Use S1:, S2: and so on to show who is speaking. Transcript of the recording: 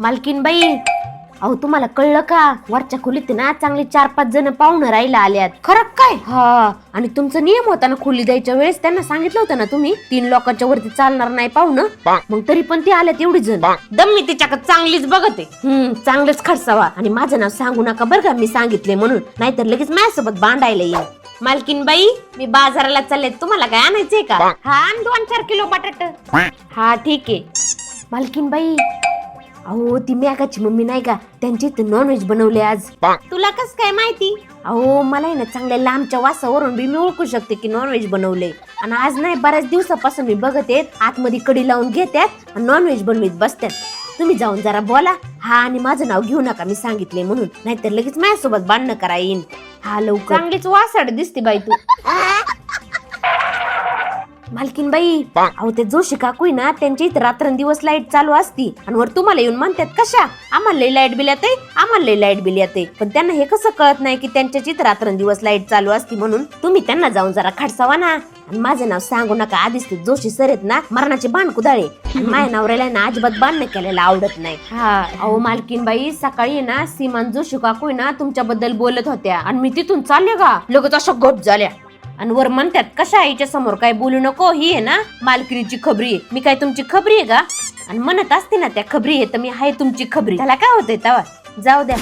S1: मालकीन बाई, अहो तुम्हाला कळलं का? वरच्या खोलीत ना चांगले 4-5 जण पाहुणे राहायला आल्यात. खरं काय? हा. आणि तुमचा नियम होता ना खोली द्यायच्या वेळेस, त्यांना सांगितलं होतं ना तुम्ही 3 लोकांच्या वरती चालणार नाही पाहुणं. मग तरी पण ते आल्यात एवढी जण. दम मी तिच्याकडे चांगलीच बघते. चांगलेच खडसावा. आणि माझं नाव सांगू नका बरं का, मी सांगितले म्हणून, नाहीतर लगेच माझ्यासोबत भांडायला येईल. मालकीन बाई, मी बाजाराला चालले, तुम्हाला काय आणायचंय का? हा, 2-4 किलो बटाट. हा ठीक आहे. मालकीन बाई, अहो ती मेघाची मम्मी नाही का, त्यांची इथं नॉनव्हेज बनवले आज. तुला कस काय माहिती? अहो मला आहे ना चांगल्या लांबच्या वासावरून बी मी ओळखू शकते की नॉनव्हेज बनवले. आणि आज नाही, बऱ्याच दिवसापासून मी बघत येत, आतमध्ये कडी लावून घेतात आणि नॉनव्हेज बनवीत बसतात. तुम्ही जाऊन जरा बोला. हा, आणि माझं नाव घेऊ नका मी सांगितले म्हणून, नाहीतर लगेच माझ्यासोबत भांडणं करा येईन. हा लवकर. चांगलीच वासाड दिसते बाई तू. मालकीन बाई, अहो ते जोशी काकू ना, त्यांच्या इथे रात्रंदिवस लाईट चालू असती आणि वर तुम्हाला येऊन म्हणतात कशा आम्हाला लई लाईट बिल येते, आम्हाला लई लाईट बिल येते. पण त्यांना हे कसं कळत नाही की त्यांच्या इथे रात्रंदिवस लाईट चालू असती म्हणून. तुम्ही त्यांना जाऊन जरा खडसावा ना. आणि माझं नाव सांगू नका, आधीच ते जोशी सर आहेत ना मरणाचे भांडकुदाळे. माझ्या नवऱ्याला ना अजिबात भांडण केलेलं आवडत नाही. हा, अहो मालकीन बाई, सकाळी ना सीमान जोशी काकू ना तुमच्याबद्दल बोलत होत्या आणि मी तिथून चालले का लगेच अशा गप झाल्या. आणि वर म्हणतात कशा आईच्या समोर काय बोलू नको, ही आहे ना मालकिनीची खबरी आहे. मी काय तुमची खबरी आहे का? आणि म्हणत असते ना त्या खबरी आहे तर मी आहे तुमची खबरी. त्याला काय होतंय तवा, जाऊ द्या.